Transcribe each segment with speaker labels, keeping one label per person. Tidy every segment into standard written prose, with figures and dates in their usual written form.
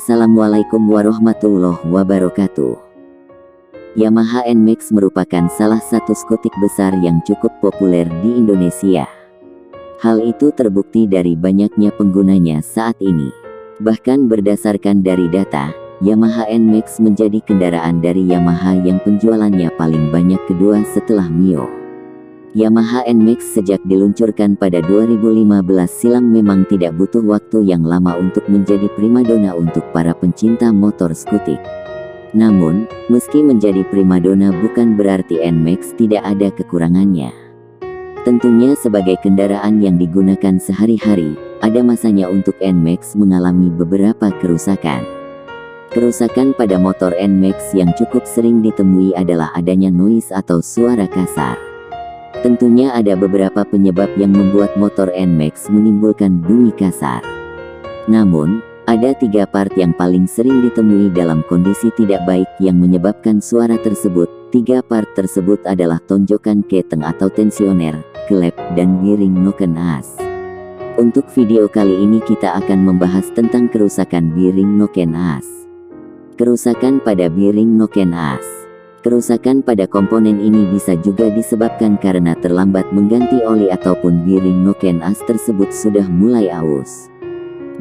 Speaker 1: Assalamualaikum warahmatullahi wabarakatuh. Yamaha NMAX merupakan salah satu skutik besar yang cukup populer di Indonesia. Hal itu terbukti dari banyaknya penggunanya saat ini. Bahkan berdasarkan dari data, Yamaha NMAX menjadi kendaraan dari Yamaha yang penjualannya paling banyak kedua setelah Mio. Yamaha NMAX sejak diluncurkan pada 2015 silam memang tidak butuh waktu yang lama untuk menjadi primadona untuk para pencinta motor skutik. Namun, meski menjadi primadona bukan berarti NMAX tidak ada kekurangannya. Tentunya sebagai kendaraan yang digunakan sehari-hari, ada masanya untuk NMAX mengalami beberapa kerusakan. Kerusakan pada motor NMAX yang cukup sering ditemui adalah adanya noise atau suara kasar. Tentunya ada beberapa penyebab yang membuat motor NMAX menimbulkan bunyi kasar. Namun, ada 3 part yang paling sering ditemui dalam kondisi tidak baik yang menyebabkan suara tersebut. 3 part tersebut adalah tonjokan keteng atau tensioner, klep, dan bearing noken as. Untuk video kali ini kita akan membahas tentang kerusakan bearing noken as. Kerusakan pada bearing noken as. Kerusakan pada komponen ini bisa juga disebabkan karena terlambat mengganti oli ataupun bearing noken as tersebut sudah mulai aus.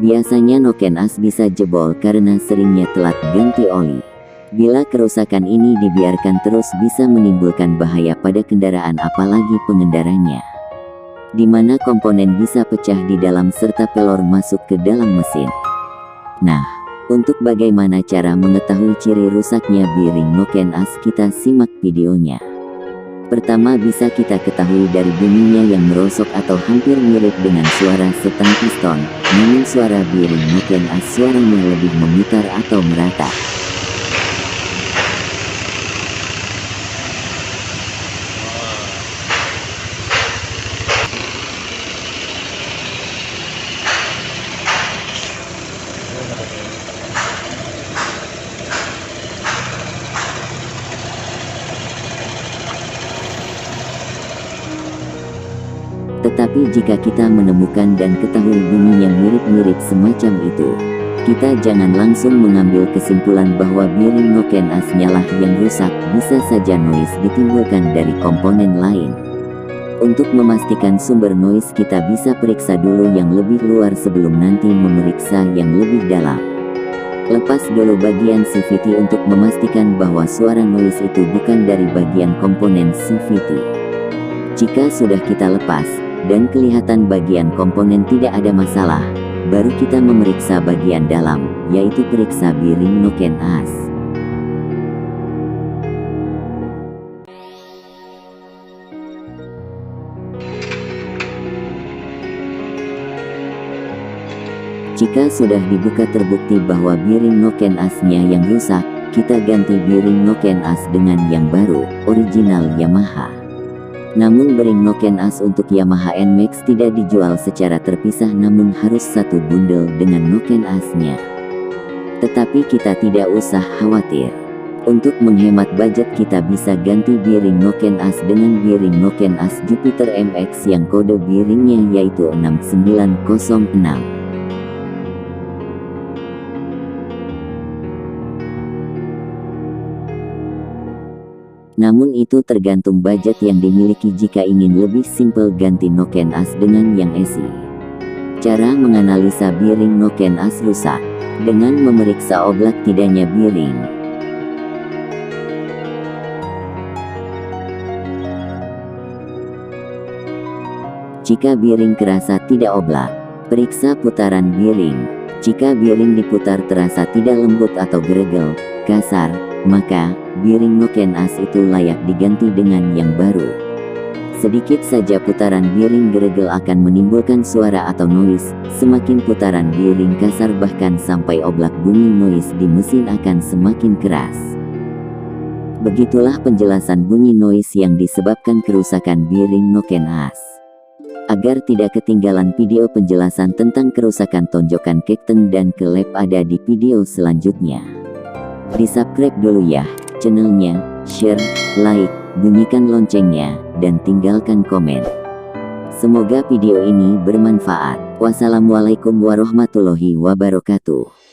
Speaker 1: Biasanya noken as bisa jebol karena seringnya telat ganti oli. Bila kerusakan ini dibiarkan terus bisa menimbulkan bahaya pada kendaraan apalagi pengendaranya, di mana komponen bisa pecah di dalam serta pelor masuk ke dalam mesin. Nah, untuk bagaimana cara mengetahui ciri rusaknya bearing noken as, kita simak videonya. Pertama, bisa kita ketahui dari bunyinya yang merosok atau hampir mirip dengan suara setang piston, namun suara bearing noken as suaranya lebih memutar atau merata. Tetapi jika kita menemukan dan ketahui bunyi yang mirip-mirip semacam itu, kita jangan langsung mengambil kesimpulan bahwa bearing noken as-nya lah yang rusak. Bisa saja noise ditimbulkan dari komponen lain. Untuk memastikan sumber noise kita bisa periksa dulu yang lebih luar sebelum nanti memeriksa yang lebih dalam. Lepas dulu bagian CVT untuk memastikan bahwa suara noise itu bukan dari bagian komponen CVT. Jika sudah kita lepas dan kelihatan bagian komponen tidak ada masalah, baru kita memeriksa bagian dalam, yaitu periksa bearing noken as. Jika sudah dibuka terbukti bahwa bearing noken as-nya yang rusak, kita ganti bearing noken as dengan yang baru, original Yamaha. Namun bearing noken as untuk Yamaha NMAX tidak dijual secara terpisah, namun harus satu bundel dengan noken as-nya. Tetapi kita tidak usah khawatir. Untuk menghemat budget kita bisa ganti bearing noken as dengan bearing noken as Jupiter MX yang kode bearingnya yaitu 6906. Namun itu tergantung budget yang dimiliki. Jika ingin lebih simpel, ganti noken as dengan yang esi. Cara menganalisa bearing noken as rusak dengan memeriksa oblak tidaknya bearing. Jika bearing kerasa tidak oblak, periksa putaran bearing. Jika bearing diputar terasa tidak lembut atau geregel, kasar, maka bearing noken as itu layak diganti dengan yang baru. Sedikit saja putaran bearing geregel akan menimbulkan suara atau noise. Semakin putaran bearing kasar bahkan sampai oblak, bunyi noise di mesin akan semakin keras. Begitulah penjelasan bunyi noise yang disebabkan kerusakan bearing noken as. Agar tidak ketinggalan video penjelasan tentang kerusakan tonjokan keteng dan klep ada di video selanjutnya. Di-subscribe dulu ya channelnya, share, like, bunyikan loncengnya, dan tinggalkan komen. Semoga video ini bermanfaat. Wassalamualaikum warahmatullahi wabarakatuh.